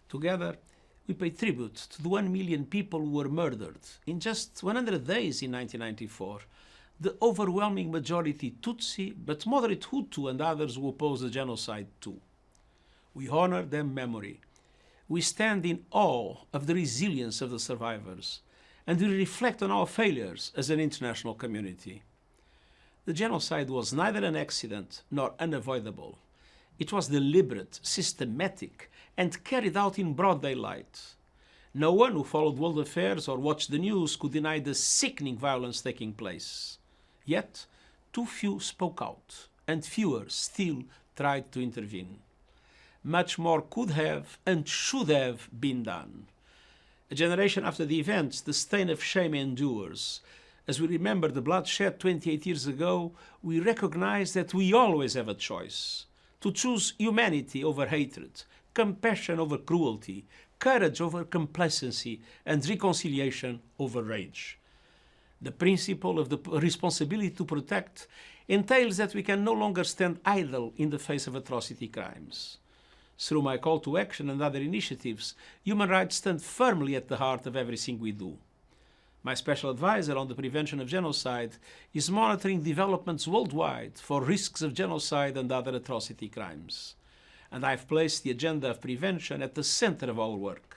Together, we pay tribute to the 1 million people who were murdered in just 100 days in 1994, the overwhelming majority Tutsi, but moderate Hutu and others who oppose the genocide too. We honor their memory. We stand in awe of the resilience of the survivors, and we reflect on our failures as an international community. The genocide was neither an accident nor unavoidable. It was deliberate, systematic, and carried out in broad daylight. No one who followed world affairs or watched the news could deny the sickening violence taking place. Yet, too few spoke out, and fewer still tried to intervene. Much more could have and should have been done. A generation after the events, the stain of shame endures. As we remember the bloodshed 28 years ago, we recognize that we always have a choice: to choose humanity over hatred, compassion over cruelty, courage over complacency, and reconciliation over rage. The principle of the responsibility to protect entails that we can no longer stand idle in the face of atrocity crimes. Through my call to action and other initiatives, human rights stand firmly at the heart of everything we do. My special advisor on the prevention of genocide is monitoring developments worldwide for risks of genocide and other atrocity crimes. And I've placed the agenda of prevention at the center of our work.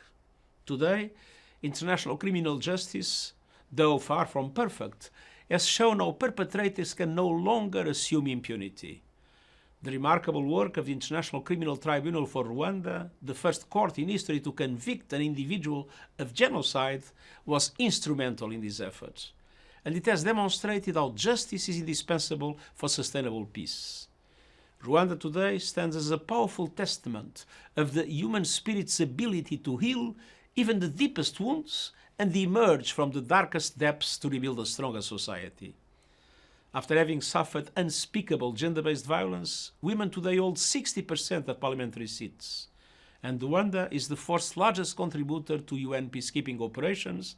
Today, international criminal justice, though far from perfect, has shown how perpetrators can no longer assume impunity. The remarkable work of the International Criminal Tribunal for Rwanda, the first court in history to convict an individual of genocide, was instrumental in this effort. And it has demonstrated how justice is indispensable for sustainable peace. Rwanda today stands as a powerful testament of the human spirit's ability to heal even the deepest wounds and emerge from the darkest depths to rebuild a stronger society. After having suffered unspeakable gender-based violence, women today hold 60% of parliamentary seats. And Rwanda is the fourth largest contributor to UN peacekeeping operations,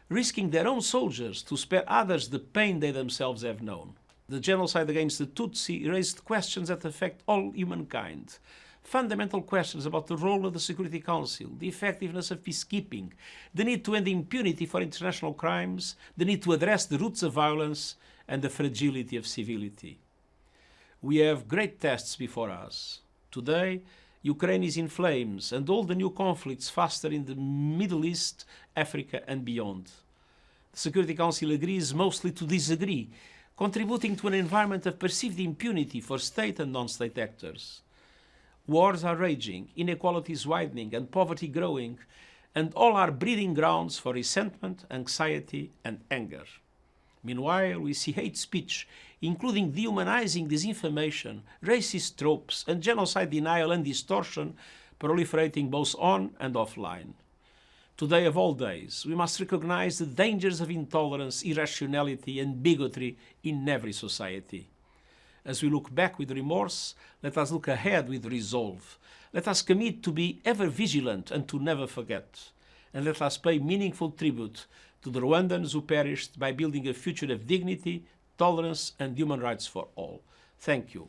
risking their own soldiers to spare others the pain they themselves have known. The genocide against the Tutsi raised questions that affect all humankind. Fundamental questions about the role of the Security Council, the effectiveness of peacekeeping, the need to end impunity for international crimes, the need to address the roots of violence, and the fragility of civility. We have great tests before us. Today, Ukraine is in flames, and all the new conflicts faster in the Middle East, Africa, and beyond. The Security Council agrees mostly to disagree, contributing to an environment of perceived impunity for state and non-state actors. Wars are raging, inequalities widening, and poverty growing, and all are breeding grounds for resentment, anxiety, and anger. Meanwhile, we see hate speech, including dehumanizing disinformation, racist tropes, and genocide denial and distortion, proliferating both on and offline. Today of all days, we must recognize the dangers of intolerance, irrationality, and bigotry in every society. As we look back with remorse, let us look ahead with resolve. Let us commit to be ever vigilant and to never forget. And let us pay meaningful tribute to the Rwandans who perished by building a future of dignity, tolerance, and human rights for all. Thank you.